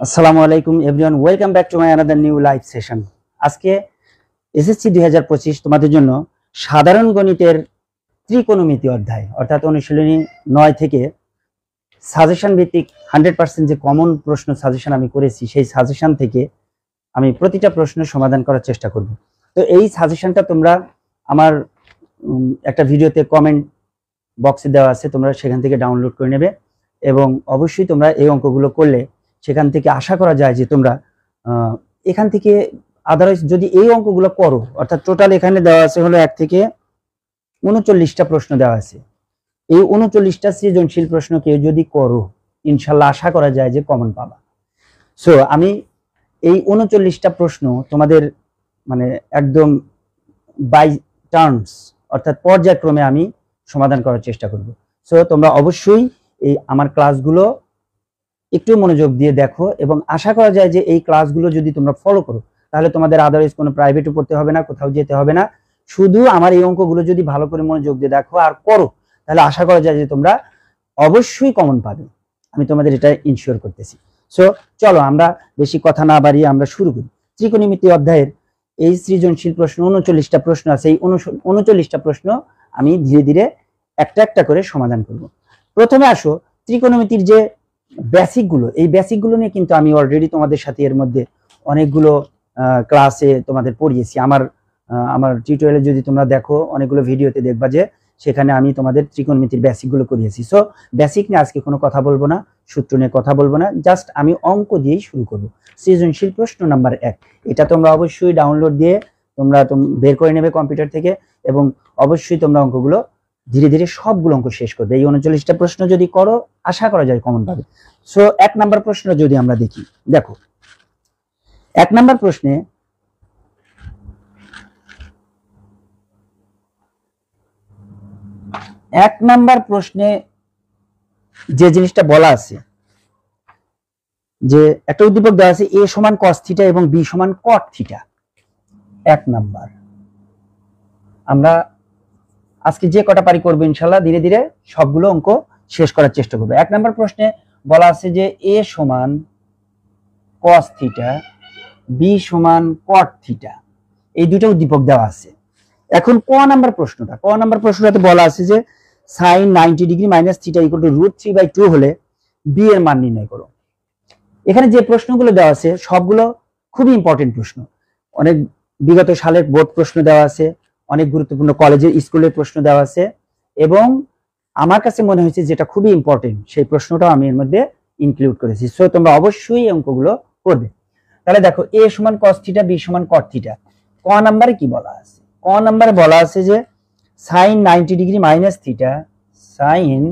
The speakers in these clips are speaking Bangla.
আসসালামু আলাইকুম everyone, welcome back to my another new live session. আজকে এসএসসি 2025 তোমাদের জন্য সাধারণ গণিতের ত্রিকোণমিতি অধ্যায় অর্থাৎ অনুশীলনী 9 থেকে সাজেশন ভিত্তিক 100% যে কমন প্রশ্ন সাজেশন আমি করেছি, সেই সাজেশন থেকে আমি প্রতিটা প্রশ্নের সমাধান করার চেষ্টা করব। তো এই সাজেশনটা তোমরা আমার একটা ভিডিওতে কমেন্ট বক্সে দেওয়া আছে, তোমরা সেখান থেকে ডাউনলোড করে নেবে এবং অবশ্যই তোমরা এই অঙ্কগুলো করলে সেখান থেকে আশা করা যায় যে তোমরা এখান থেকে আদারওয়াইজ যদি এই অঙ্কগুলো করো, অর্থাৎ টোটাল এখানে দেওয়া আছে হলো 1 থেকে 39টা প্রশ্ন দেওয়া আছে। এই 39টা সৃজনশীল প্রশ্ন কেউ যদি করো, ইনশাল্লাহ আশা করা যায় যে কমন পাবা। সো আমি এই 39টা প্রশ্ন তোমাদের মানে একদম বাই টার্মস অর্থাৎ পর্যায়ক্রমে আমি সমাধান করার চেষ্টা করব। সো তোমরা অবশ্যই এই আমার ক্লাসগুলো একটু মনোযোগ দিয়ে দেখো এবং আশা করা যায় যে এই ক্লাসগুলো যদি তোমরা ফলো করো তাহলে তোমাদের আদারওয়াইজ কোনো প্রাইভেটে পড়তে হবে না, কোথাও যেতে হবে না। শুধু আমার এই অঙ্কগুলো যদি ভালো করে মনোযোগ দিয়ে দেখো আর করো তাহলে আশা করা যায় যে তোমরা অবশ্যই কমন পাবে, আমি তোমাদের এটা ইনশিওর করতেছি। সো চলো আমরা বেশি কথা না বাড়িয়ে আমরা শুরু করি। ত্রিকোণমিতি অধ্যায়ের এই সৃজনশীল প্রশ্ন 39টা প্রশ্ন আছে। এই 39টা প্রশ্ন আমি ধীরে ধীরে একটা একটা করে সমাধান করব। প্রথমে আসো ত্রিকোণমিতির যে বেসিকগুলো, এই বেসিকগুলো নিয়ে কিন্তু আমি অলরেডি তোমাদের সাথে এর মধ্যে অনেকগুলো ক্লাসে তোমাদের পড়িয়েছি। আমার টিউটোরিয়ালে যদি তোমরা দেখো অনেকগুলো ভিডিওতে দেখবা যে সেখানে আমি তোমাদের ত্রিকোণমিতির বেসিকগুলো করিয়েছি। সো বেসিক নিয়ে আজকে কোনো কথা বলবো না, সূত্র নিয়ে কথা বলবো না, জাস্ট আমি অঙ্ক দিয়েই শুরু করবো। সৃজনশীল প্রশ্ন নাম্বার 1, এটা তোমরা অবশ্যই ডাউনলোড দিয়ে তোমরা বের করে নেবে কম্পিউটার থেকে এবং অবশ্যই তোমরা অঙ্কগুলো ধীরে ধীরে সবগুলো অঙ্ক শেষ করবে। এই 39টা প্রশ্ন যদি করো আশা করা যায় কমন পাবে। সো 1 নাম্বার প্রশ্ন যদি আমরা দেখি, দেখো 1 নাম্বার প্রশ্নে যে জিনিসটা বলা আছে যে একটা উদ্দীপক দেওয়া আছে a সমান cos থিটা এবং b সমান cot থিটা। 1 নাম্বার আমরা আজকে যে কটা পারি করবো ইনশাল্লাহ, ধীরে ধীরে সবগুলো অঙ্ক শেষ করার চেষ্টা করবো। 1 নাম্বার প্রশ্নে বলা আছে যে a সমান cos থিটা, b সমান cot থিটা, এই দুটো উদ্দীপক দেওয়া আছে। এখন ক নাম্বার প্রশ্নটাতে বলা আছে যে sin 90 degree minus theta equal to √3/2 হলে b এর মান নির্ণয় করো। এখানে যে প্রশ্নগুলো দেওয়া আছে সবগুলো খুবই ইম্পর্টেন্ট প্রশ্ন। অনেক বিগত সালের বোর্ড প্রশ্ন দেওয়া আছে, অনেক গুরুত্বপূর্ণ কলেজের স্কুলের প্রশ্ন দেওয়া আছে এবং আমার কাছে মনে হয়েছে যেটা খুবই ইম্পর্টেন্ট সেই প্রশ্নটাও আমি এর মধ্যে ইনক্লুড করেছি। সো তোমরা অবশ্যই এই অঙ্কগুলো করবে। তাহলে দেখো a সমান cos থিটা, b সমান cot থিটা। ক নাম্বারে কি বলা আছে? ক নাম্বারে বলা আছে যে sin 90 degree minus theta, sin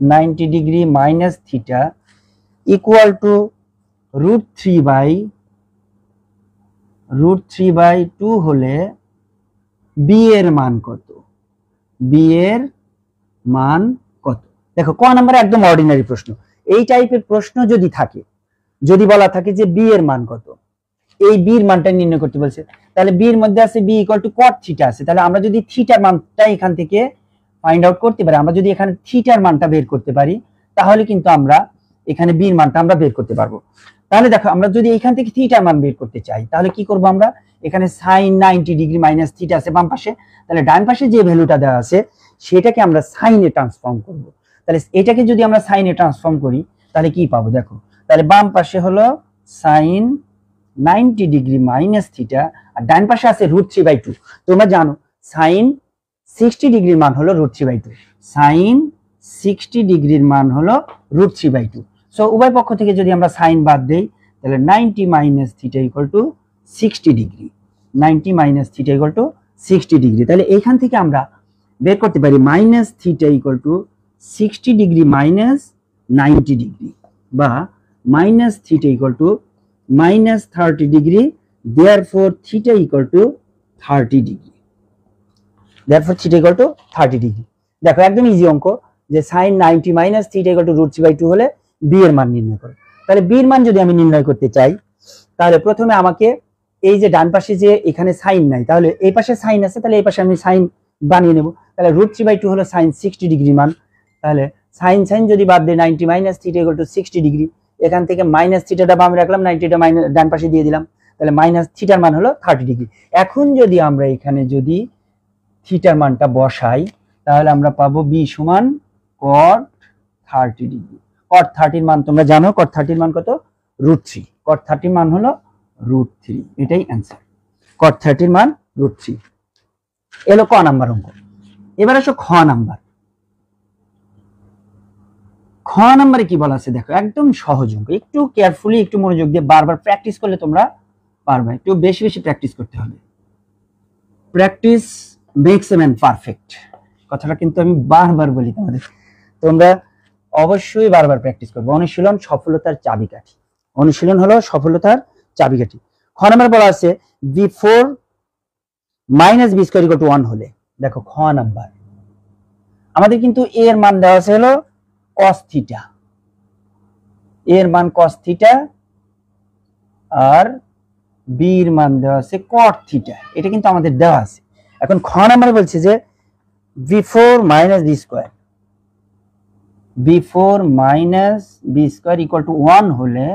90 degree minus theta equal to √3/2 হলে b এর মান কত? b এর মান কত? দেখো ক নাম্বারে একদম অর্ডিনারি প্রশ্ন। এই টাইপের প্রশ্ন যদি থাকে, যদি বলা থাকে যে b এর মান কত, এই b এর মানটা নির্ণয় করতে বলছে, তাহলে b এর মধ্যে আছে b equal to cot theta আছে। তাহলে আমরা যদি থিটার মানটা এখান থেকে ফাইন্ড আউট করতে পারি, আমরা যদি এখানে থিটার মানটা বের করতে পারি তাহলে কিন্তু আমরা এখানে b এর মানটা আমরা বের করতে পারবো। তাহলে দেখো আমরা যদি এখান থেকে থিটার মান বের করতে চাই তাহলে কি করব? আমরা এখানে sin 90 ডিগ্রি মাইনাস থিটা আছে বাম পাশে, তাহলে ডান পাশে যে ভ্যালুটা দেওয়া আছে সেটাকে আমরা সাইনে ট্রান্সফর্ম করব। তাহলে এটাকে যদি আমরা সাইনে ট্রান্সফর্ম করি তাহলে কি পাবো? দেখো তাহলে বাম পাশে হলো sin 90 ডিগ্রি মাইনাস থিটা আর ডান পাশে আছে √3/2। তোমরা জানো sin 60 ডিগ্রির মান হলো √3/2, sin 60 ডিগ্রির মান হলো √3/2। সো উভয় পক্ষ থেকে যদি আমরা সাইন বাদ দেই তাহলে 90 minus theta equal to 60 degree, 90 minus theta equal to 60 degree. তাহলে এইখান থেকে আমরা বের করতে পারি minus theta equal to 60 degree minus 90 degree বা minus theta equal to minus 30 degree, therefore theta equal to 30 degree, therefore theta equal to 30 degree. দেখো একদম ইজি অঙ্ক যে sin 90 minus theta equal to √3/2 হলে b এর মান নির্ণয় করো। তাহলে b এর মান যদি আমি নির্ণয় করতে চাই তাহলে প্রথমে আমাকে এই যে ডান পাশে যে এখানে সাইন নাই, তাহলে এই পাশে সাইন আছে, তাহলে এই পাশে আমি সাইন বানিয়ে নেব। তাহলে √3/2 হলো sin 60 ডিগ্রি মান, তাহলে sin যদি বাদ দেয় 90 minus theta equal to 60 degree, এখান থেকে মাইনাস থিটাটা বামে রাখলাম, 90টা মাইনাস ডান পাশে দিয়ে দিলাম, তাহলে মাইনাস থিটার মান হলো 30 ডিগ্রি। এখন যদি আমরা এখানে যদি থিটার মানটা বসাই তাহলে আমরা পাবো বি সমান cot 30 ডিগ্রি। cot 30 মান তোমরা জানো, cot 30 মান কত? √3। cot 30 মান হলো √3, এটাই অ্যান্সার। cot 30 মান √3 এলো ক নাম্বার অঙ্ক। এবার আসো খ নাম্বার। খ নাম্বারে কি বলা আছে দেখো, একদম সহজ অঙ্ক, একটু কেয়ারফুলি একটু মনোযোগ দিয়ে বারবার প্র্যাকটিস করলে তোমরা পারবে, একটু বেশি বেশি প্র্যাকটিস করতে হবে। Practice makes a man perfect, কথাটা কিন্তু আমি বারবার বলি তোমাদের, তোমরা অবশ্যই বারবার প্র্যাকটিস করবে। অনুশীলন সফলতার চাবিকাঠি, অনুশীলন হলো সফলতার চাবিকাঠি। খ নাম্বার বলা আছে b4 - b² = 1 হলে, দেখো খ নাম্বার আমাদের কিন্তু a এর মান দেওয়া আছে হলো cos θ, এর মান cos θ আর b এর মান দেওয়া আছে cot θ, এটা কিন্তু আমাদের দেওয়া আছে। এখন খ নাম্বারে বলছে যে b4 - b², b4 - b² = 1 হলে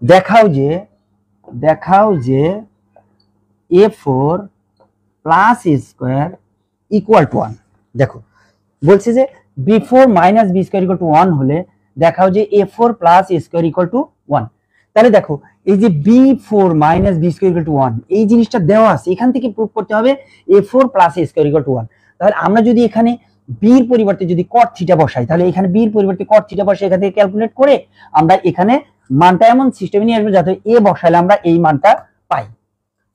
দেখাও যে a4 + a² = 1। দেখো বলছে যে b4 - b² = 1 হলে দেখাও যে a4 + a² = 1। তাহলে দেখো এই যে b4 - b² = 1 এই জিনিসটা দেওয়া আছে, এখান থেকে প্রুফ করতে হবে a4 + a² = 1। তাহলে আমরা যদি এখানে b এর পরিবর্তে যদি cot θ বসাই, তাহলে এখানে b এর পরিবর্তে cot θ বসে এখান থেকে ক্যালকুলেট করে আমরা এখানে মানটা এমন সিস্টেমে নিয়ে আসবো যাতে a বসাইলে আমরা এই মানটা পাই।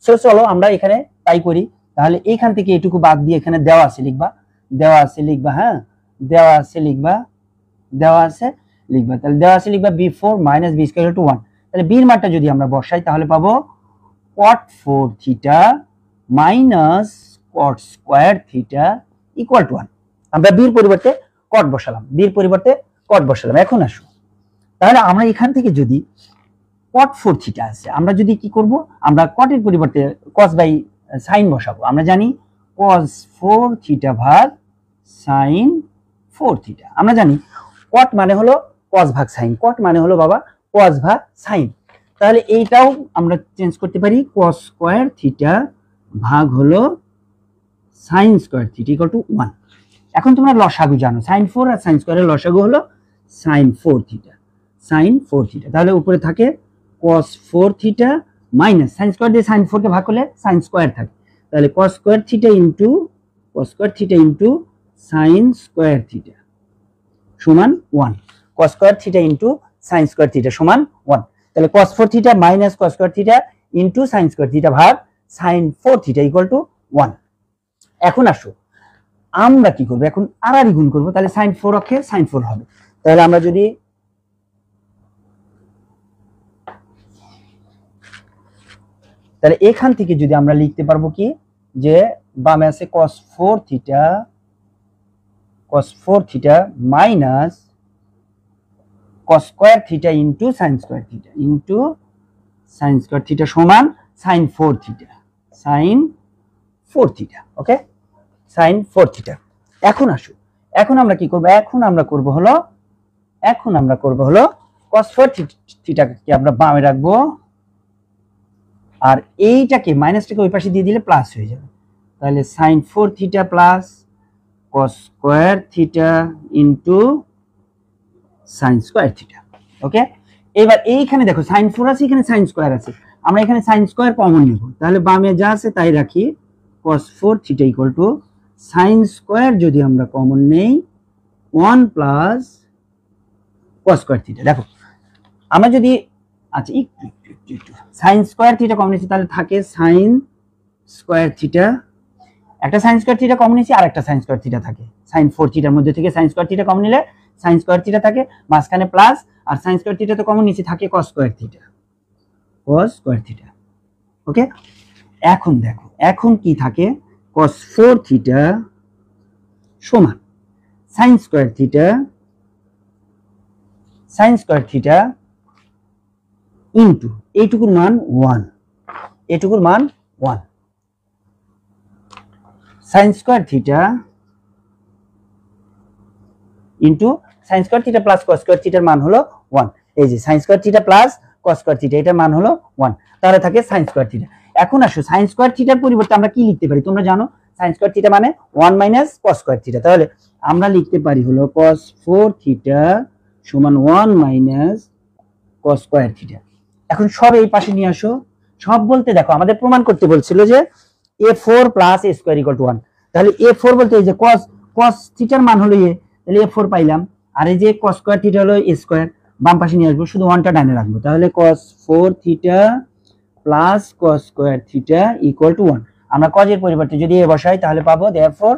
সো চলো আমরা এখানে তাই করি। তাহলে এইখান থেকে এটুকু বাদ দিয়ে এখানে দেওয়া আছে লিখবা, হ্যাঁ দেওয়া আছে লিখবা, তাহলে দেওয়া আছে লিখবা b4 - b² = 1। তাহলে b এর মানটা যদি আমরা বসাই তাহলে পাবো cot 4 θ - cot² θ = 1। আমরা b এর পরিবর্তে cot বসালাম, এখন আসো তাহলে আমরা এখান থেকে যদি cot 4 θ আছে, আমরা যদি কি করব, আমরা cot এর পরিবর্তে cos/sin বসাবো। আমরা জানি cos 4 θ ভাগ sin 4 θ, আমরা জানি cot মানে হলো cos ভাগ sin, cot মানে হলো বাবা cos ভাগ sin। তাহলে এইটাও আমরা চেঞ্জ করতে পারি, cos² θ ভাগ হলো sin² θ = 1। এখন তোমরা লসাগু জানো, sin 4 আর sin² এর লসাগু হলো sin 4 θ, তাহলে উপরে থাকে cos 4 θ মাইনাস sin² দিয়ে sin 4 কে ভাগ করলে sin² থাকে, তাহলে cos² θ ইনটু sin² θ সমান 1, cos² θ ইনটু sin² θ সমান 1। তাহলে cos 4 θ minus cos² θ into sin² θ ভাগ sin 4 θ = 1। এখন আসো আমরা কি করব, এখন আড়াআড়ি গুণ করব, তাহলে sin 4 অক্ষে sin 4 হবে। তাহলে আমরা যদি তাহলে এখান থেকে যদি আমরা লিখতে পারবো কি যে বামে আছে cos 4 θ minus cos² θ into sin² θ সমান sin 4 θ, ওকে, sin 4 θ। এখন আসো, এখন আমরা কি করব, এখন আমরা করব হলো cos 4 θ কে আমরা বামে রাখবো আর এইটাকে মাইনাসটাকে ওই পাশে দিয়ে দিলে প্লাস হয়ে যাবে। তাহলে sin 4 θ plus cos² θ into sin² θ, ওকে। এবার এইখানে দেখো sin 4 আছে, এখানে sin² আছে, আমরা এখানে sin² কমন নেব, তাহলে বামে যা আছে তাই রাখি, cos 4 θ = sin² যদি আমরা কমন নেই 1 প্লাস cos² θ। দেখো আমরা যদি আচ্ছা একটু sin² θ কমন নিয়েছি, তাহলে থাকে sin² θ, একটা sin² θ কমন নিয়েছি আর একটা sin² θ থাকে, sin 4 θ এর মধ্যে থেকে sin² θ কমন নিলে sin² θ থাকে, মাঝখানে প্লাস, আর sin² θ তো কমন নিয়েছি থাকে cos² θ, ওকে। এখন দেখো এখন কি থাকে, cos 4 θ সমান sin² θ ইনটু এইটুকুর মান 1, sin² θ into sine square theta plus cos square থিটার মান হলো 1। এই যে sine square theta plus cos square theta, এটার মান হলো 1, তাহলে থাকে সাইন স্কোয়ার থিটা। এখন আসো সাইন স্কোয়ার থিটার পরিবর্তে আমরা কি লিখতে পারি? তোমরা জানো সাইন স্কোয়ার থিটা মানে 1 মাইনাস কস স্কোয়ার থিটা, তাহলে আমরা লিখতে পারি হলো cos 4 থিটা সমান 1 মাইনাস cos স্কয়ার থিটা। এখন সব এই পাশে নিয়ে আসো। সব বলতে দেখো আমাদের প্রমাণ করতে বলছিল যে a4 plus a square equal two 1, তাহলে a4 বলতে এই যে cos থিটার মান হলো a, তাহলে a4 পাইলাম, আর এই যে cos স্কয়ার থিটা হলো a স্কয়ার, বাম পাশে নিয়ে আসবো, শুধু 1টা ডানে রাখবো, তাহলে cos 4 theta plus cos square theta equal two 1। আমরা cos এর পরিবর্তে যদি a বসাই তাহলে পাবো therefore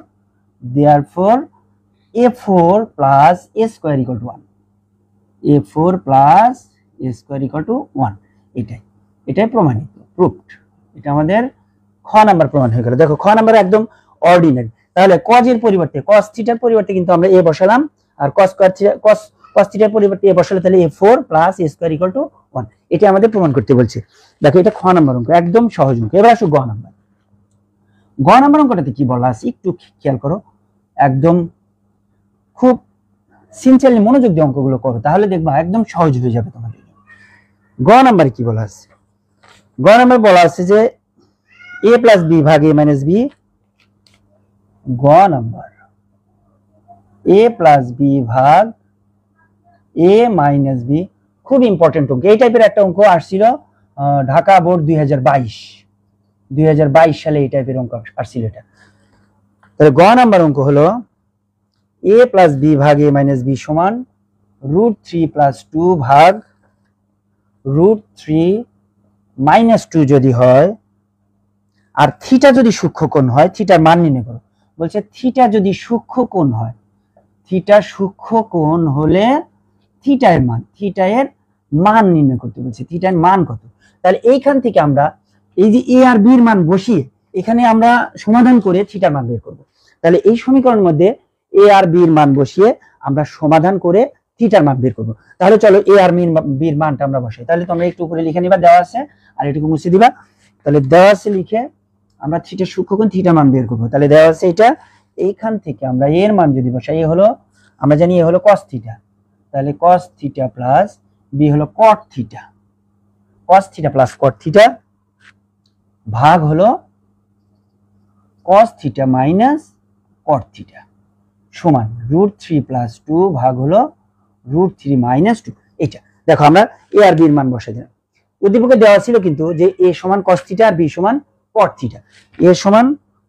a4 plus a square equal two 1, a4 plus a square equal two 1। এটাই প্রমাণিত, প্রুফড। এটা আমাদের খ নাম্বার প্রমাণ হয়ে গেল। দেখো খ নাম্বার একদম অর্ডিনারি। তাহলে cos এর পরিবর্তে cos থিটার পরিবর্তে কিন্তু আমরা a বসালাম, আর cos থিটার পরিবর্তে a বসালে তাহলে a4 plus a square equal two 1। এটা আমাদের প্রমাণ করতে বলছে। দেখো এটা খ নাম্বার অঙ্ক, একদম সহজ অঙ্ক। এবার আসো গ নাম্বার। গ নাম্বার অঙ্কটাতে কি বলা আছে একটু খেয়াল করো, একদম খুব সিনসিয়ারলি মনোযোগ দিয়ে অঙ্কগুলো করো, তাহলে দেখবা একদম সহজ হয়ে যাবে তোমাদের। গ নাম্বারে কি বলা আছে? গ নাম্বার বলা আছে যে a প্লাস b ভাগ a মাইনাস b। গ নাম্বার a প্লাস b ভাগ a মাইনাস b, খুব ইম্পর্টেন্ট অঙ্ক। এই টাইপের একটা অঙ্ক আসছিল ঢাকা বোর্ড 2022 সালে, এই টাইপের অঙ্ক আসছিল এটা। তাহলে গ নাম্বার অঙ্ক হলো a প্লাস b ভাগ a মাইনাস b সমান √3 প্লাস 2 ভাগ √3 মাইনাস 2 যদি হয়, আর থিটা যদি সূক্ষ্মকোণ হয়, থিটার মান নির্ণয় করো। বলছে থিটা যদি সূক্ষ্মকোণ হয়, থিটা সূক্ষ্মকোণ হলে থিটা এর মান নির্ণয় করতে বলছে। থিটার মান কত? তাহলে এইখান থেকে আমরা এই যে a আর b এর মান বসিয়ে এখানে আমরা সমাধান করে থিটার মান বের করব। তাহলে এই সমীকরণের মধ্যে a আর b এর মান বসিয়ে আমরা সমাধান করে থিটার মান বের করব। তাহলে চলো a আর b এর মানটা আমরা বসাই। তাহলে তোমরা একটু উপরে লিখে নিবা, দেওয়া আছে, আর এটুকু মুছে দিবা। তাহলে দেওয়া আছে লিখে আমরা থিটা সূক্ষ্মকোণ থিটার মান বের করব। তাহলে দেওয়া আছে এটা, এইখান থেকে আমরা a এর মান যদি বসাই, এ হলো আমরা জানি এ হলো cos থিটা, তাহলে cos থিটা প্লাস b হলো cot theta, cos theta plus cot theta ভাগ হলো cos theta minus cot theta সমান √3 প্লাস 2 ভাগ হলো √3 মাইনাস 2। এটা দেখো আমরা a আর b এর মান বসাই দিলাম। উদ্দীপকে দেওয়া ছিল কিন্তু যে a সমান cos থিটা আর b সমান cot থিটা, a সমান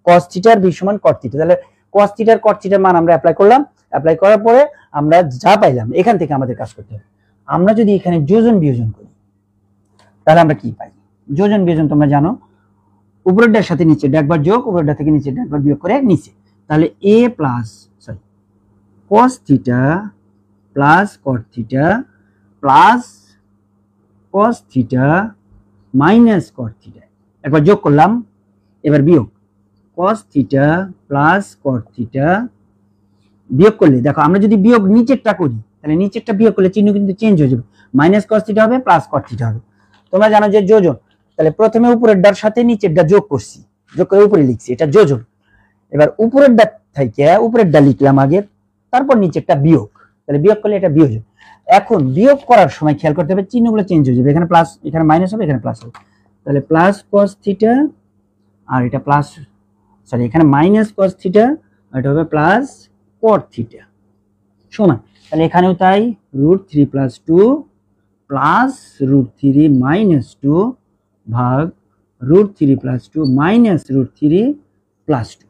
cos থিটা আর b সমান cot থিটা। তাহলে cos থিটা আর cot থিটার মান আমরা অ্যাপ্লাই করলাম, অ্যাপ্লাই করার পরে আমরা যা পাইলাম এখান থেকে আমাদের কাজ করতে হবে। আমরা যদি এখানে যোজন বিয়োজন করি তাহলে আমরা কি পাই? যোজন বিয়োজন তোমরা জানো, উপরেরটার সাথে নিচেরটা একবার যোগ, উপরেরটা থেকে নিচেরটা একবার বিয়োগ করে নিচে। তাহলে a plus cos theta plus cot theta plus cos theta minus cot theta, একবার যোগ করলাম, এবার বিয়োগ cos theta plus cot theta, বিয়োগ করলে দেখো আমরা যদি বিয়োগ নিচেরটা করি তাহলে নিচেরটা বিয়োগ করলে চিহ্ন কিন্তু চেঞ্জ হয়ে যাবে, মাইনাস cos থিটা হবে প্লাস cot থিটা হবে। তোমরা জানো যে যোজন, তাহলে প্রথমে উপরেরটার সাথে নিচেরটা যোগ করছি, যোগ করে উপরে লিখছি, এটা যোজন। এবার উপরেরটা থেকে উপরেরটা লিখলাম আগে, তারপর নিচেরটা বিয়োগ, তাহলে বিয়োগ করলে এটা বিয়োজন। এখন বিয়োগ করার সময় খেয়াল করতে হবে চিহ্নগুলো চেঞ্জ হয়ে যাবে, এখানে প্লাস, এখানে মাইনাস হবে, এখানে প্লাস হবে। তাহলে প্লাস cos থিটা আর এটা প্লাস, এখানে মাইনাস cos থিটা আর এটা হবে প্লাস cot থিটা সমান, তাহলে এখানেও তাই √3 প্লাস 2 প্লাস √3 মাইনাস 2 ভাগ √3 প্লাস 2 মাইনাস √3 প্লাস 2।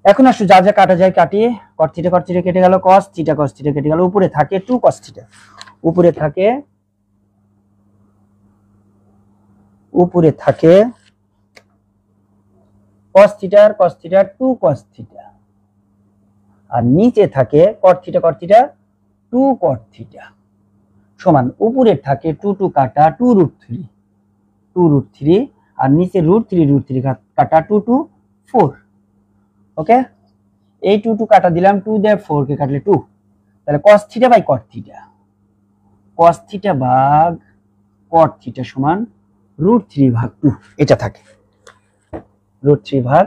এখন আসো যা যা কাটা যায় কাটিয়ে, cot থিটা কেটে গেল, cos থিটা কেটে গেল, উপরে থাকে 2 cos থিটা, উপরে থাকে cos থিটা 2 cos থিটা, আর নিচে থাকে cot থিটা 2 cot থিটা সমান, উপরে থাকে 2 কাটা 2√3 আর নিচে √3 কাটা 2 4। ওকে, এই 2 কাটা দিলাম, 2 দিয়ে 4 কে কাটলে 2, তাহলে cos theta by cot theta, cos theta ভাগ cot থিটা সমান √3 ভাগ 2, এটা থাকে √3 ভাগ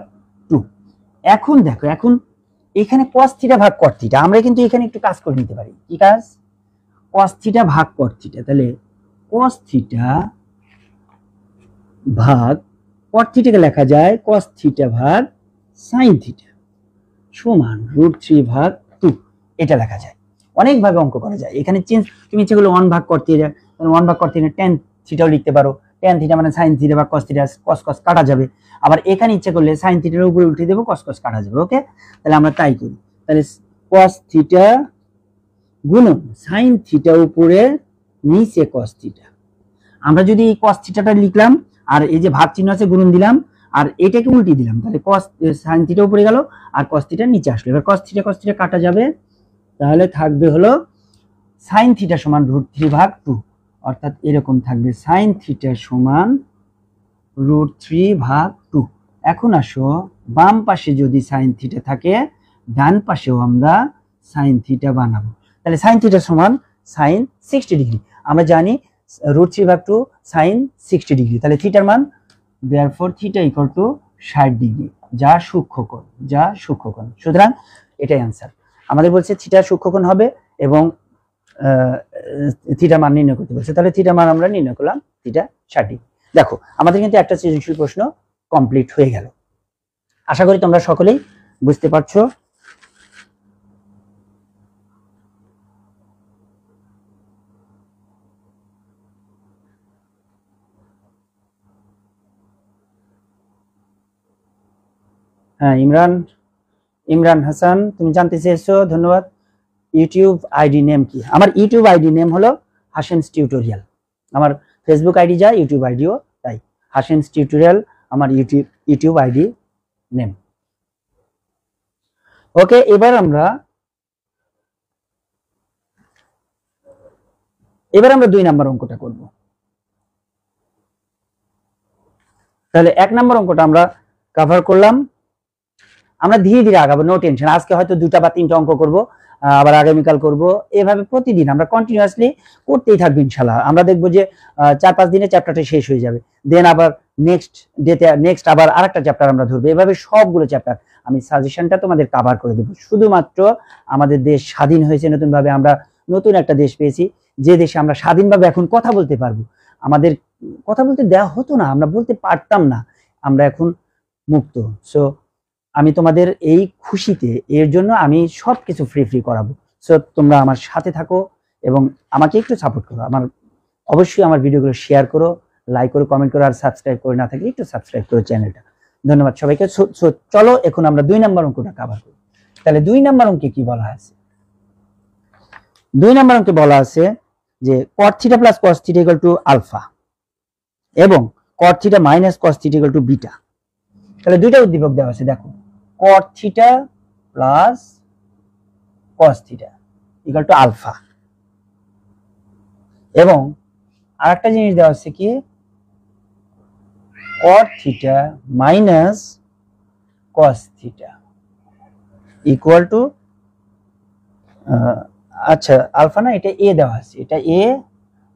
2। এখন দেখো, এখন এখানে cos থিটা ভাগ cot থিটা, আমরা কিন্তু এখানে একটু কাজ করে নিতে পারি। কি কাজ? cos থিটা ভাগ cot থিটা, তাহলে cos থিটা ভাগ cot থিটাকে লেখা যায় cos থিটা ভাগ sin থিটা সমান √3 ভাগ 2, এটা লেখা যায়। অনেকভাবে অঙ্ক করা যায়, এখানে চেঞ্জ, তুমি ইচ্ছে করলে 1 ভাগ cot থিটা, 1 ভাগ cot থিটা tan থিটাও লিখতে পারো, tan থিটা মানে sin থিটা ভাগ cos থিটা, cos cos কাটা যাবে। আবার এখানে ইচ্ছে করলে sin থিটার উপরে উল্টে দেব, cos cos কাটা যাবে। ওকে, তাহলে আমরা তাই করি। তাহলে cos থিটা গুণন sin থিটা উপরে নিচে cos থিটা, আমরা যদি এই cos থিটাটা লিখলাম আর এই যে ভাগ চিহ্ন আছে গুণন দিলাম আর এটাকে উল্টে দিলাম, তাহলে cos sin থিটা উপরে গেল আর cos থিটা নিচে আসলো। এবার cos থিটা কাটা যাবে, তাহলে থাকবে হলো sin থিটা সমান √3 ভাগ 2, অর্থাৎ এরকম থাকবে sin থিটা সমান √3 ভাগ 2। এখন আসো বাম পাশে যদি sin থিটা থাকে ডান পাশেও আমরা sin থিটা বানাবো, তাহলে sin থিটা সমান sin 60 ডিগ্রি। আমরা জানি √3 ভাগ 2 sin 60 ডিগ্রি, তাহলে থিটার মান therefore theta equal to 60 degree, যা সূক্ষ্মকোণ, সুতরাং এটাই आंसर। আমাদের বলছে থিটা সূক্ষ্মকোণ হবে এবং থিটা মান নির্ণয় করতে বলছে, তাহলে থিটা মান আমরা নির্ণয় করলাম, থিটা 60 ডিগ্রি। দেখো আমাদের কিন্তু একটা সৃজনশীল প্রশ্ন কমপ্লিট হয়ে গেল। আশা করি তোমরা সকলেই বুঝতে পারছো। হ্যাঁ, ইমরান হাসান, তুমি জানতে চেয়েছো, ধন্যবাদ। ইউটিউব আইডি নেম কি? আমার ইউটিউব আইডি নেম হলো হাসেমস টিউটোরিয়াল। আমার ফেসবুক আইডি যা, ইউটিউব আইডিও তাই, হাসেমস টিউটোরিয়াল আমার ইউটিউব আইডি নেম। ওকে, এবার আমরা 2 নাম্বার অঙ্কটা করব। তাহলে 1 নাম্বার অঙ্কটা আমরা কভার করলাম। আমরা ধীরে ধীরে আগাবো, নো টেনশন। আজকে হয়তো 2টা বা 3টা অঙ্ক করব, আবার আগামীকাল করব, এভাবে প্রতিদিন আমরা কন্টিনিউয়াসলি করতেই থাকবো ইনশাআল্লাহ। আমরা দেখবো যে 4-5 দিনে চ্যাপ্টারটা শেষ হয়ে যাবে, দেন আবার নেক্সট আবার আরেকটা চ্যাপ্টার আমরা ধরবো, এভাবে সবগুলো চ্যাপ্টার আমি সাজেশনটা তোমাদের কভার করে দেবো। শুধুমাত্র আমাদের দেশ স্বাধীন হয়েছে নতুনভাবে, আমরা নতুন একটা দেশ পেয়েছি, যে দেশে আমরা স্বাধীনভাবে এখন কথা বলতে পারবো। আমাদের কথা বলতে দেওয়া হতো না, আমরা বলতে পারতাম না, আমরা এখন মুক্ত। সো আমি তোমাদের এই খুশিতে, এর জন্য আমি সবকিছু ফ্রি করাবো। সো তোমরা আমার সাথে থাকো এবং আমাকে একটু সাপোর্ট করো। অবশ্যই আমার ভিডিওগুলো শেয়ার করো, লাইক করো, কমেন্ট করো, আর সাবস্ক্রাইব করে না থাকলে একটু সাবস্ক্রাইব করো চ্যানেলটা। ধন্যবাদ সবাইকে। চলো এখন আমরা 2 নাম্বার অঙ্কটা কভার করি। তাহলে 2 নাম্বার অঙ্কে কি বলা আছে? 2 নাম্বার অঙ্কে বলা আছে যে cot theta plus cos theta equal to alpha এবং cot theta minus cos theta equal to beta. তাহলে দুইটা উদ্দীপক দেওয়া আছে, দেখো cot theta plus cos theta equal to alpha এবং আরেকটা জিনিস দেওয়া আছে কি cot theta minus cos theta equal to, আচ্ছা আলফা না, এটা এ দেওয়া আছে, এটা এ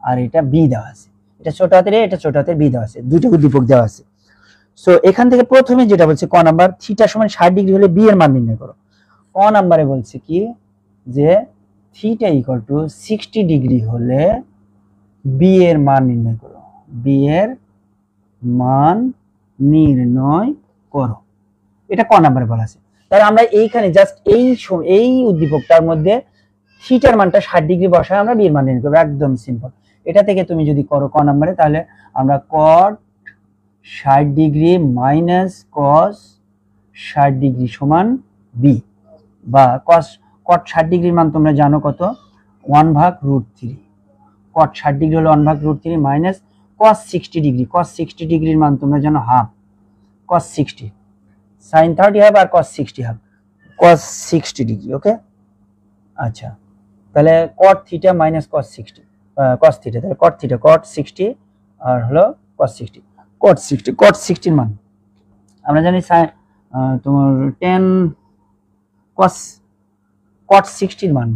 আর এটা বি দেওয়া আছে, এটা ছোট হাতের এ, এটা ছোট হাতের বি দেওয়া আছে, দুটো উদ্দীপক দেওয়া আছে। সো এখান থেকে প্রথমে যেটা বলছে ক নাম্বার, থিটা সমান 60 ডিগ্রি হলে বি এর মান নির্ণয় করো। ক নাম্বারে বলছে কি যে থিটা ইকুয়াল টু 60 ডিগ্রি হলে বি এর মান নির্ণয় করো, বি এর মান নির্ণয় করো, এটা ক নাম্বারে বলা আছে। তাহলে আমরা এইখানে জাস্ট এই উদ্দীপকটার মধ্যে থিটার মানটা 60 ডিগ্রি বসায় আমরা বি এর মান নির্ণয় করব, একদম সিম্পল। এটা থেকে তুমি যদি করো ক নাম্বারে, তাহলে আমরা cot 60 degree minus cos 60 degree সমান বি, বা cot 60 ডিগ্রির মান তোমরা জানো কত, 1 ভাগ √3। cot 60 ডিগ্রি হলো 1 ভাগ √3 মাইনাস cos 60 ডিগ্রি, cos 60 ডিগ্রির মান তোমরা জানো হাফ, cos 60 sin 30 হাফ আর cos 60 হাফ, cos 60 ডিগ্রি। ওকে, আচ্ছা তাহলে cot theta minus cos 60, cos theta, তাহলে cot 60 আর হলো cos 60, cot 60 এর মান আমরা জানি তোমার tan cot 60 এর মান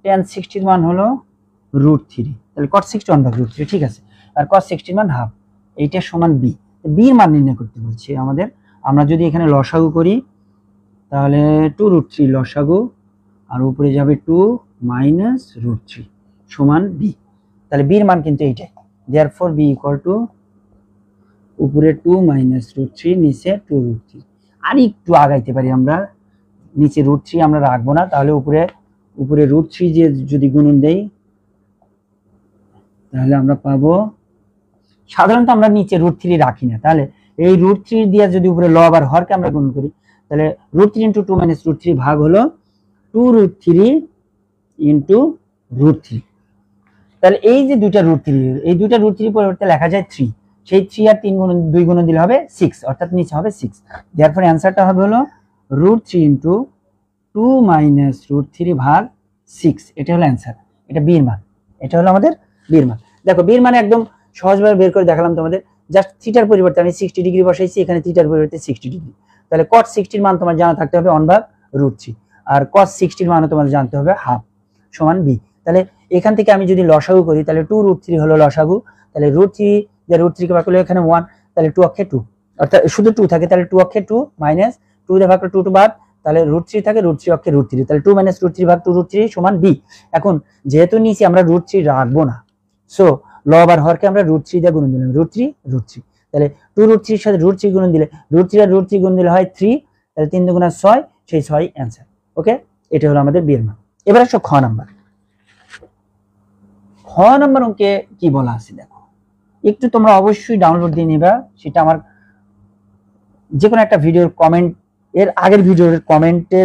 tan 60 এর মান হলো √3, তাহলে cot 60 1 ভাগ √3, ঠিক আছে। আর cos 60 এর মান হাফ, এইটা সমান বি, বি এর মান নির্ণয় করতে বলছে আমাদের। আমরা যদি এখানে লসাগু করি তাহলে 2√3 লসাগু, আর উপরে যাবে 2 মাইনাস √3 সমান বি। তাহলে বির মান কিন্তু এইটাই, দেয়ারফর বি ইকুয়াল টু উপরে 2 মাইনাস √3, নিচে 2√3। আর একটু আগাইতে পারি আমরা, নিচে √3 আমরা রাখবো না, তাহলে উপরে √3 যে যদি গুণন দেই তাহলে আমরা পাবো, সাধারণত আমরা নিচে √3 রাখি না, তাহলে এই √3 দিয়ে যদি উপরে লব আর হরকে আমরা গুণ করি, তাহলে √3 × 2 মাইনাস √3 ভাগ হলো 2√3 × √3। তাহলে এই যে দুইটা √3, এই দুইটা √3 পরিবর্তে লেখা যায় 3, সেই 3 আর 3 গুণ 2 গুণ দিলে হবে 6, অর্থাৎ নিচে হবে 6। দেয়ারফর অ্যানসারটা হবে হলো √3 × 2 মাইনাস √3 ভাগ 6। এটা হলো অ্যানসার, এটা বির মান, এটা হলো আমাদের বির মান। দেখো বির মানে একদম সহজভাবে বের করে দেখালাম তোমাদের। জাস্ট থিটার পরিবর্তে আমি 60 ডিগ্রি বসাইছি, এখানে থিটার পরিবর্তে 60 ডিগ্রি। তাহলে cot 60 এর মান তোমার জানা থাকতে হবে 1/√3, আর cos 60 এর মানও তোমার জানতে হবে হাফ সমান বি। তাহলে এখান থেকে আমি যদি লসাগু করি, তাহলে 2√3 হলো লসাগু, তাহলে √3 যে √3 কে ভাগ করলে এখানে 1, তাহলে 2 অক্ষে 2, অর্থাৎ শুধু 2 থাকে, তাহলে 2 অক্ষে 2 মাইনাস 2 দিয়ে ভাগ করলে 2 বাদ, তাহলে √3 থাকে, √3 অক্ষে √3, তাহলে 2 মাইনাস √3 ভাগ 2√3 সমান বি। এখন যেহেতু নিচে আমরা √3 রাখবো না, সো লব আর হরকে আমরা √3 দিয়ে গুণ দিলাম, √3, তাহলে 2√3 এর সাথে √3 গুণ দিলে, √3 আর √3 গুণ দিলে হয় 3, তাহলে 3 2 6, সেই 6 অ্যানসার। ওকে, এটা হলো আমাদের বিয়ের মান। এবার আসো খ নাম্বার। খ নাম্বার অঙ্কে কি বলা আছে দেখো, একটু তোমরা অবশ্যই ডাউনলোড দিয়ে নিবা, সেটা আমার যে কোনো একটা ভিডিওর কমেন্ট, এর আগের ভিডিওর কমেন্টে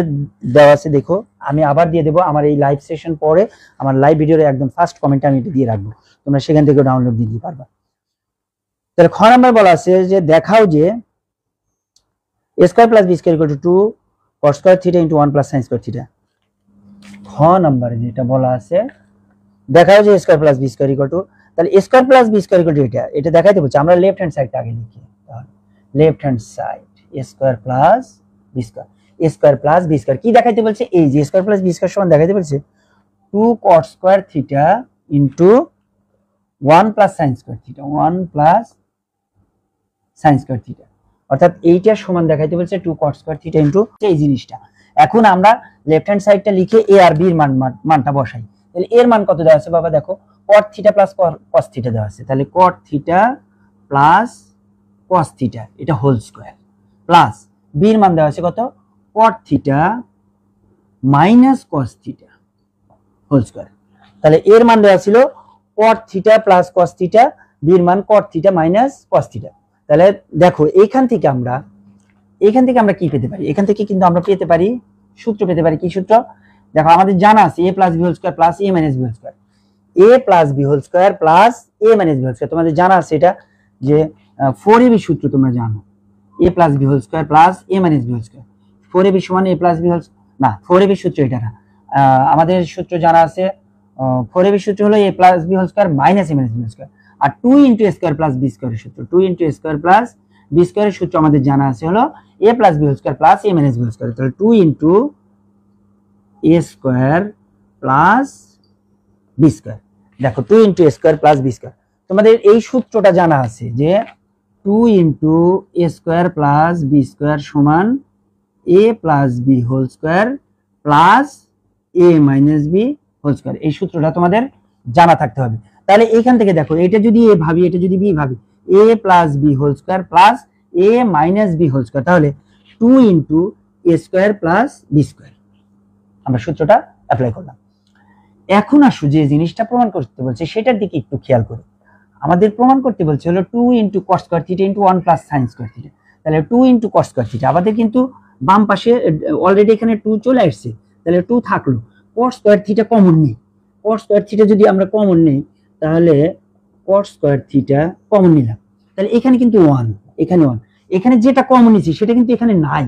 দেওয়া আছে, দেখো আমি আবার দিয়ে দেবো, আমার এই লাইভ সেশন পরে আমার লাইভ ভিডিওর একদম ফার্স্ট কমেন্টে আমি এটা দিয়ে রাখবো, তোমরা সেখান থেকে ডাউনলোড দিয়ে দিতে পারবা। তাহলে খ নাম্বার বলা আছে যে দেখাও যে a square plus B square equal to 2 cos square theta into 1 plus sin square theta. খ নাম্বারে যেটা বলা আছে, দেখাও যে a square plus B square equal to, তাহলে a square plus B square equal to এটা দেখাইতে বলছে। আমরা লেফট হ্যান্ড সাইডটা আগে লিখি, তাহলে left hand side a square plus B square, a square plus B square কি দেখাইতে বলছে, এই যে a square plus B square সমান দেখাইতে বলছে 2 cos square theta into 1 plus sin square theta, 1 plus sin square theta, অর্থাৎ এইটা সমান দেখাইতে বলছে 2 cos স্কয়ার থিটা ইনটু এই জিনিসটা। এখন আমরা লেফট হ্যান্ড সাইডটা লিখে a আর b এর মানটা বসাই। তাহলে এর মান কত দেওয়া আছে বাবা, দেখো cot theta plus cos theta দেওয়া আছে, তাহলে cot theta plus cos theta এটা হোল স্কয়ার, প্লাস b এর মান দেওয়া আছে কত, cot theta minus cos theta whole square. তাহলে এর মান দেওয়া ছিল cot theta plus cos theta, b এর মান cot theta minus cos theta. তাহলে দেখো এখান থেকে আমরা কি পেতে পারি, এখান থেকে কিন্তু আমরা পেতে পারি সূত্র পেতে পারি, কি সূত্র দেখো আমাদের জানা আছে a plus b whole square plus a minus b whole square, a plus b whole square plus a minus b whole square, তোমাদের জানা আছে এটা যে 4ab সূত্র তোমরা জানো, a plus b whole square plus a minus b whole square, 4ab সমান a প্লাস b হোল না, 4ab সূত্র এটা না, আমাদের সূত্র জানা আছে 4ab সূত্র হলো a plus b whole square minus a minus b whole square, আর 2 * a স্কয়ার প্লাস b স্কয়ারের সূত্র, 2 * a স্কয়ার প্লাস b স্কয়ারের সূত্র আমাদের জানা আছে হলো a plus b whole square plus a minus b whole square, তাহলে 2 * a square plus b square. দেখো 2 * a square plus b square, তোমাদের এই সূত্রটা জানা আছে যে 2 * a square plus b square সমান a plus b whole square plus a minus b whole square, এই সূত্রটা তোমাদের জানা থাকতে হবে। তাহলে এখান থেকে দেখো এটা যদি a ভাবি, এটা যদি b ভাবি, a plus b whole square plus a minus b whole square, তাহলে 2 * a square plus b square, আমরা সূত্রটা অ্যাপ্লাই করলাম। এখন আসো যে জিনিসটা প্রমাণ করতে বলছে সেটার দিকে একটু খেয়াল করি। আমাদের প্রমাণ করতে বলছে হলো 2 * cos square theta into 1 plus sin square theta, তাহলে 2 * cos স্কয়ার থিটা, আমাদের কিন্তু বাম পাশে অলরেডি এখানে 2 চলে আসছে, তাহলে 2 থাকলো, cos স্কয়ার থিটা কমন নেই, cos স্কয়ার থিটা যদি আমরা কমন নেই, তাহলে cos স্কয়ার থিটা কমন নিলাম, তাহলে এখানে কিন্তু 1, এখানে 1, এখানে যেটা কমন নিছি সেটা কিন্তু এখানে নাই,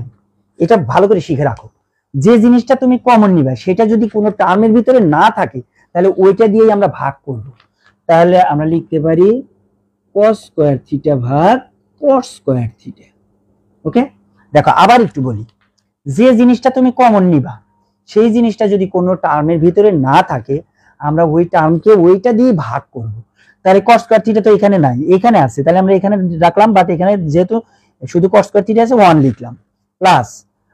এটা ভালো করে শিখে রাখো। যে জিনিসটা তুমি কমন নিবা সেটা যদি কোনো টার্মের ভিতরে না থাকে, তাহলে ওইটা দিয়েই আমরা ভাগ করব। তাহলে আমরা লিখতে পারি cos স্কয়ার থিটা ভাগ cos স্কয়ার থিটা। ওকে, দেখো আবার একটু বলি, যে জিনিসটা তুমি কমন নিবা সেই জিনিসটা যদি কোনো টার্মের ভিতরে না থাকে, আমরা ওই টার্মকে ওইটা দিয়ে ভাগ করব। তাহলে cos স্কয়ার থিটা তো এখানে নাই, এখানে আছে, তাহলে আমরা এখানে রাখলাম, বাট এখানে যেহেতু শুধু cos স্কয়ার থিটা আছে 1 লিখলাম, প্লাস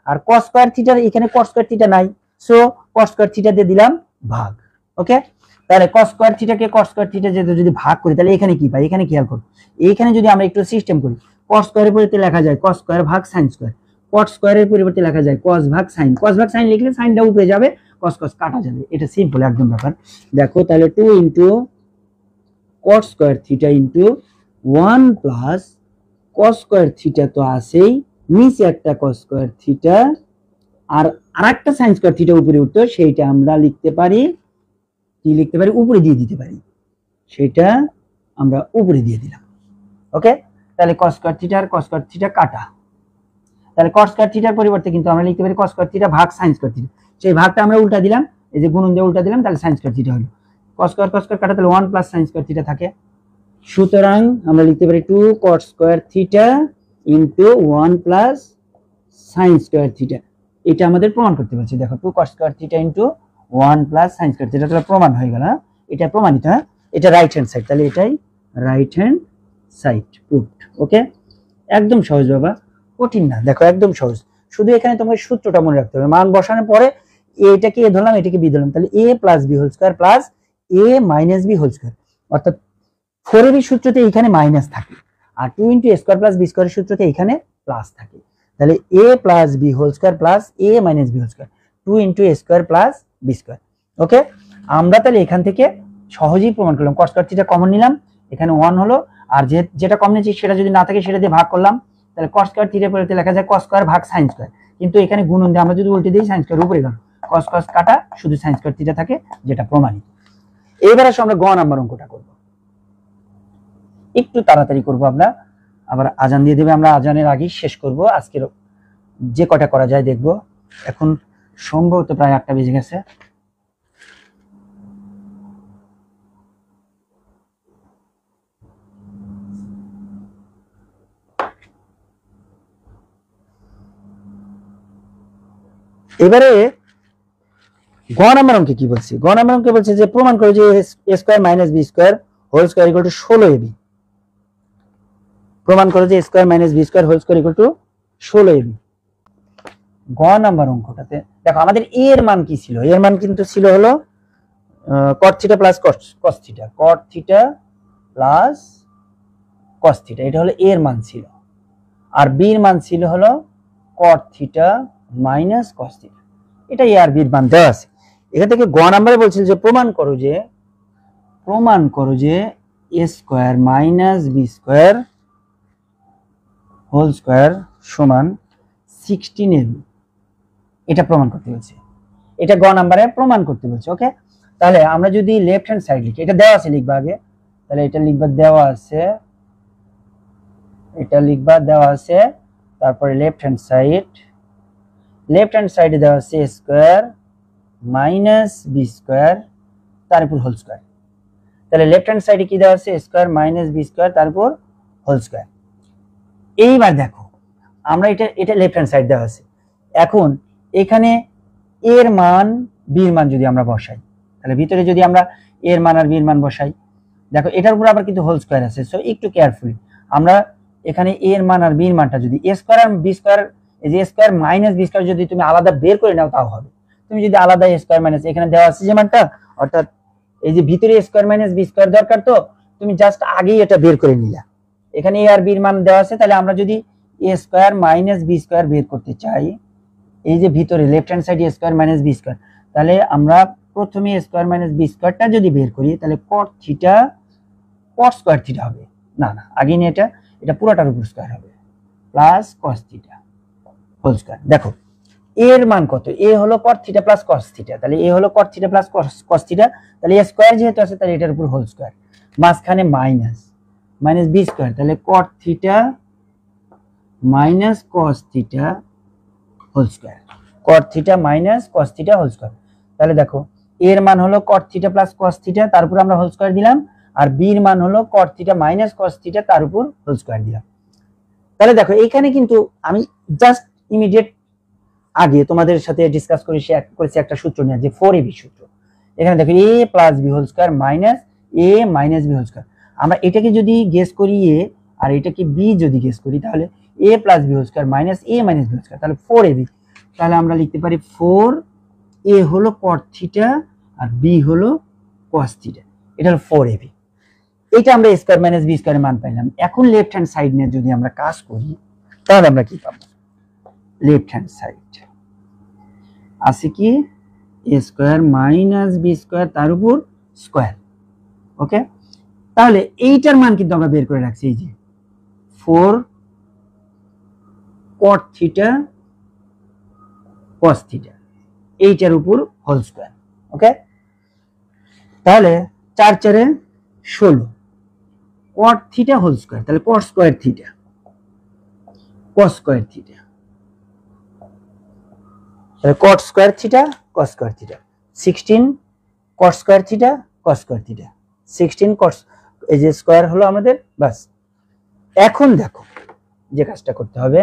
আর cos স্কয়ার থিটার এখানে cos স্কয়ার থিটা নাই, সো cos স্কয়ার থিটা দিয়ে দিলাম ভাগ। ওকে, তাহলে cos স্কয়ার থিটাকে cos স্কয়ার থিটা যদি ভাগ করি তাহলে এখানে কি পাই, এখানে খেয়াল করো, এইখানে যদি আমরা একটু সিস্টেম করি, cos স্কয়ারের পরিবর্তে লেখা যায় cos স্কয়ার ভাগ sin স্কয়ার, cot স্কয়ারের পরিবর্তে লেখা যায় cos ভাগ sin, cos ভাগ sin লিখলে সাইনটা উপরে যাবে, cos cos কাটা যাবে, এটা সিম্পল একদম ব্যাপার। দেখো তাহলে 2 into cot square theta into 1 plus cos square theta তো আছেই, নিচে একটা cos স্কয়ার থিটা আর আরেকটা sin স্কয়ার থিটা উপরে উঠতো, সেইটা আমরা লিখতে পারি, কি লিখতে পারি, উপরে দিয়ে দিতে পারি, সেটা আমরা উপরে দিয়ে দিলাম। ওকে, তাহলে cos স্কয়ার থিটা আর cos স্কয়ার থিটা কাটা, তাহলে cos স্কয়ার থিটার পরিবর্তে কিন্তু আমরা লিখতে পারি cos স্কয়ার থিটা ভাগ sin স্কয়ার থিটা, সেই ভাগটা আমরা উল্টা দিলাম, এই যে গুণন দিয়ে উল্টা দিলাম, তাহলে sin স্কয়ার থিটা হলো, cos স্কয়ার কাটা, তাহলে 1 প্লাস sin স্কয়ার থিটা থাকে। সুতরাং আমরা লিখতে পারি 2 cot square theta into 1 plus sin square theta, এটা আমাদের প্রমাণ করতে বলছে। দেখো 2 cot square theta into 1 plus sin square theta, তাহলে প্রমাণ হয়ে গেল, এটা প্রমাণিত। হ্যাঁ, এটা রাইট হ্যান্ড সাইড, তাহলে এটাই রাইট হ্যান্ড সাইড প্রুফড। ওকে, একদম সহজ বাবা, কঠিন না, দেখো একদম সহজ, শুধু এখানে তোমাকে সূত্রটা মনে রাখতে হবে, মান বসানোর পরে এটাকে এ ধরলাম, এটাকে বি ধরলাম, তাহলে a plus B whole square plus a minus B whole square, অর্থাৎ 4ab সূত্রতে এখানে মাইনাস থাকে, আর 2 into a square plus b স্কয়ারের সূত্রতে এখানে প্লাস থাকে, তাহলে a plus b whole square plus a minus b whole square, 2 into a square plus b square. Okay, আমরা তাহলে এখান থেকে সহজেই প্রমাণ করলাম, cos স্কয়ার থিটা কমন নিলাম, এখানে 1 হলো, আর যেটা কমন নিয়েছি সেটা যদি না থাকে সেটা দিয়ে ভাগ করলাম, তাহলে cos স্কয়ার থিটার পরিবর্তে লেখা যায় cos স্কয়ার ভাগ sin স্কয়ার, কিন্তু এখানে গুণন দিয়ে আমরা যদি উল্টে দিই sin স্কয়ার উপরে গেল, cos cos কাটা, শুধু sin স্কয়ার থিটা থাকে, যেটা প্রমাণিত। এবারে আসলে আমরা গ নাম্বার অঙ্কটা করব, একটু তাড়াতাড়ি করব, আমরা আবার আজান দিয়ে দেবে, আমরা আজানের আগেই শেষ করব, আজকের যে কটা করা যায় দেখব। এখন সম্ভবত প্রায় 8টা বেজে গেছে। এবারে গ নাম্বার অঙ্কে কি বলছে, গ নাম্বার অঙ্কে বলছে যে প্রমাণ করো যে a square minus b square whole square equal to 16ab, প্রমাণ করো যে a square minus b square whole square equal to 16ab। গ নাম্বার অঙ্কটাতে দেখো আমাদের a এর মান কি ছিল, এর মান কিন্তু ছিল হলো cot theta plus cos theta, cot theta plus cos theta, এটা হলো a এর মান ছিল, আর b এর মান ছিল হলো cot theta minus cos theta, এটা a আর b এর মান দেওয়া আছে। এখান থেকে গ নাম্বারে বলছিল যে প্রমাণ করো যে a square minus b square whole square সমান 16ab, এটা প্রমাণ করতে বলছে, এটা গ নাম্বারে প্রমাণ করতে বলছে। ওকে, তাহলে আমরা যদি লেফট হ্যান্ড সাইড লিখি, এটা দেওয়া আছে লিখবা আগে, তাহলে এটা লিখবা দেওয়া আছে, এটা লিখবা দেওয়া আছে, তারপরে লেফট হ্যান্ড সাইডে দেওয়া আছে a square minus b square তার উপর হোল স্কয়ার, তাহলে লেফট হ্যান্ড সাইডে কি দেওয়া আছে a square minus b square তার উপর হোল স্কয়ার। এইবার দেখো আমরা এটা লেফট হ্যান্ড সাইড দেওয়া আছে, এখন এখানে এর মান b এর মান যদি আমরা বসাই, তাহলে ভিতরে যদি আমরা এর মান আর b এর মান বসাই, দেখো এটার উপর আবার কিন্তু হোল স্কয়ার আছে, সো একটু কেয়ারফুলি আমরা এখানে a এর মান আর b এর মানটা যদি a স্কয়ার আর b স্কয়ার, এই যে a square minus b square যদি তুমি আলাদা বের করে নাও তাও হবে, তুমি যদি আলাদা a স্কয়ার মাইনাস এখানে দেওয়া আছে যে মানটা, অর্থাৎ এই যে ভিতরে a square minus b square দরকার, তো তুমি জাস্ট আগেই এটা বের করে নিলা, এখানে a আর b এর মান দেওয়া আছে, তাহলে আমরা যদি a square minus b square বের করতে চাই, এই যে ভিতরে লেফট হ্যান্ড সাইডে a square minus b square, তাহলে আমরা প্রথমে a স্কয়ার মাইনাস b স্কয়ারটা যদি বের করি, তাহলে cot theta cot square theta হবে, না আগে নিয়ে এটা পুরোটার উপর স্কয়ার হবে, plus cos theta whole square. দেখো এর মান কত, a হলো cot theta plus cos theta, তাহলে a হলো cot theta plus cos theta, তাহলে a স্কয়ার যেহেতু আছে তাহলে এটার উপর হোল স্কয়ার, মাঝখানে মাইনাস b স্কয়ার, তাহলে cot theta minus cos theta whole square, cot theta minus cos theta whole square. তাহলে দেখো এর মান হলো cot theta plus cos theta, তার উপর আমরা হোল স্কয়ার দিলাম, আর b এর মান হলো cot theta minus cos theta, তার উপর হোল স্কয়ার দিলাম। তাহলে দেখো এখানে কিন্তু আমি জাস্ট ইমিডিয়েট আগে তোমাদের সাথে ডিসকাস করেছি একটা সূত্র নিয়ে, যে 4ab সূত্র। এখানে দেখো a plus b whole square minus a minus b whole square, আমরা এটাকে যদি গেস করি a আর এটাকে b যদি গেস করি, তাহলে a plus b whole square minus a minus b whole square, তাহলে 4ab, তাহলে আমরা লিখতে পারি 4a হলো cot থিটা আর b হলো cos থিটা, এটা হলো 4ab। এটা আমরা a স্কয়ার মাইনাস b স্কয়ারের মান পাইলাম। এখন লেফট হ্যান্ড সাইড নিয়ে যদি আমরা কাজ করি তাহলে আমরা কি পাবো? লেফট হ্যান্ড সাইড আছে কি a square minus b square তার উপর স্কয়ার। ওকে, তাহলে এইটার মান কিন্তু আমরা বের করে রাখছি, এই যে 4 cot থিটা cos থিটা এইটার উপর হোল স্কয়ার। ওকে, তাহলে 4 4 16 cot থিটা হোল স্কয়ার, তাহলে cot square theta cos square theta, তাহলে cot square theta cos square theta 16 cot square theta cos square theta 16 cos, এই যে স্কয়ার হলো আমাদের। বাস, এখন দেখো যে কাজটা করতে হবে,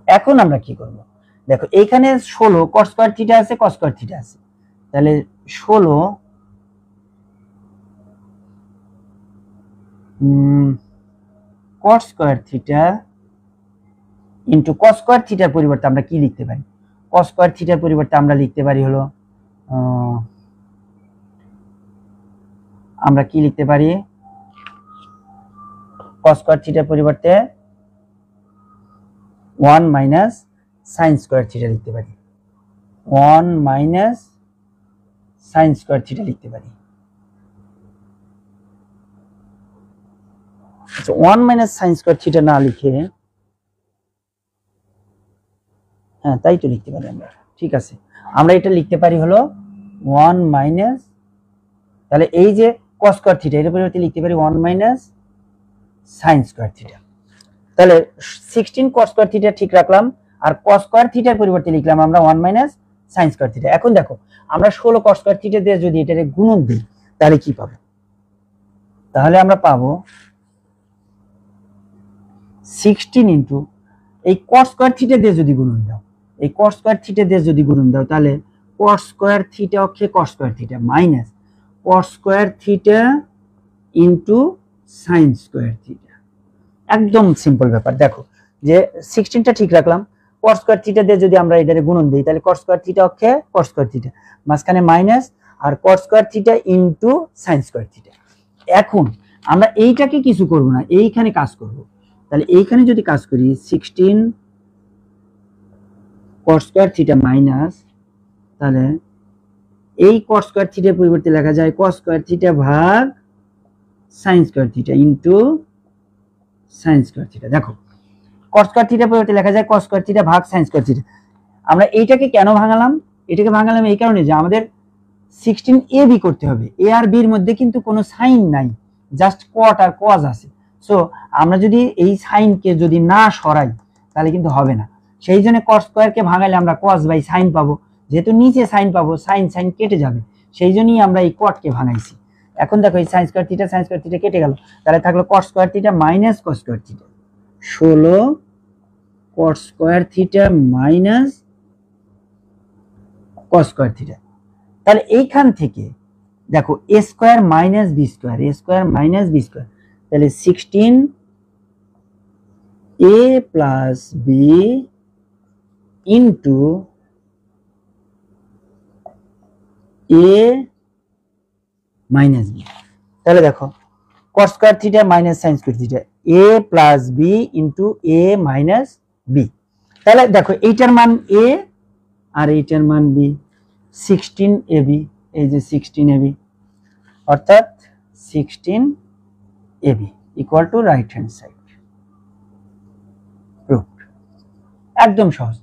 এখন আমরা কি করব? দেখো এইখানে 16 cos স্কয়ার থিটা আছে cos স্কয়ার থিটা আছে, তাহলে 16 cos square theta into cos square থিটার পরিবর্তে আমরা কি লিখতে পারি? cos স্কয়ার থিটার পরিবর্তে আমরা লিখতে পারি হলো আমরা কি লিখতে পারি? cos স্কয়ার থিটার পরিবর্তে 1 মাইনাস sin স্কয়ার থিটা লিখতে পারি, 1 মাইনাস sin স্কয়ার থিটা লিখতে পারি। আচ্ছা, 1 মাইনাস sin স্কয়ার থিটা না লিখে, হ্যাঁ তাই তো লিখতে পারি আমরা, ঠিক আছে, আমরা এটা লিখতে পারি হলো 1 মাইনাস, তাহলে এই যে cos স্কয়ার থিটা এর পরিবর্তে লিখতে পারি 1 মাইনাস sin স্কয়ার থিটা। তাহলে 16 cos স্কয়ার থিটা ঠিক রাখলাম, আর cos স্কয়ার থিটার পরিবর্তে লিখলাম আমরা 1 মাইনাস sin স্কয়ার থিটা। এখন দেখো আমরা 16 cos স্কয়ার থিটা দিয়ে যদি এটারে গুণন দিই তাহলে কি পাবো? তাহলে আমরা পাবো 16 ইনটু এই cos স্কয়ার থিটা দিয়ে যদি গুণন দাও, এই cos স্কয়ার থিটা দিয়ে যদি গুণন দাও তাহলে cos স্কয়ার থিটা অক্ষে cos square theta minus cos square theta into sin square theta. একদম সিম্পল ব্যাপার। দেখো যে 16টা ঠিক রাখলাম, cos স্কয়ার থিটা দিয়ে যদি আমরা এটারে গুণন দেই তাহলে cos স্কয়ার থিটা অক্ষে cos স্কয়ার থিটা, মাঝখানে মাইনাস আর cos square theta into sin square theta. এখন আমরা এইটাকে কিছু করব না, এইখানে কাজ করব। তাহলে এইখানে যদি কাজ করি 16 cos স্কয়ার থিটা মাইনাস, তাহলে এই cos স্কয়ার থিটার পরিবর্তে লেখা যায় cos স্কয়ার থিটা ভাগ sin square theta into sin square theta. দেখো cos স্কয়ার থিটার পরিবর্তে লেখা যায় cos স্কয়ার থিটা ভাগ sin স্কয়ার থিটা। আমরা এইটাকে কেন ভাঙালাম? এটাকে ভাঙালাম এই কারণে যে আমাদের 16ab করতে হবে, a আর b এর মধ্যে কিন্তু কোনো সাইন নাই, জাস্ট cot আর cos আছে। সো আমরা যদি এই সাইনকে যদি না সরাই তাহলে কিন্তু হবে না, সেই জন্য cos স্কয়ারকে ভাঙালে আমরা cos বাই sin পাবো, যেহেতু নিচে sin পাবো sin sin কেটে যাবে, সেই জন্যই আমরা এই cotকে ভাঙাইছি। এখন দেখো এই sin স্কয়ার থিটা কেটে গেল, তাহলে থাকলো cos square theta minus cos square theta, 16 cos square theta minus cos square theta. তাহলে এইখান থেকে দেখো a square minus b square, a square minus b square, তাহলে 16a plus b into a minus b। তাহলে দেখো cos square theta minus sin square theta, a plus b into a minus b। তাহলে দেখো এইটার মান a আর এইটার মান b, 16ab, এই যে 16ab, অর্থাৎ 16ab equal to right hand side. Proof, একদম সহজ।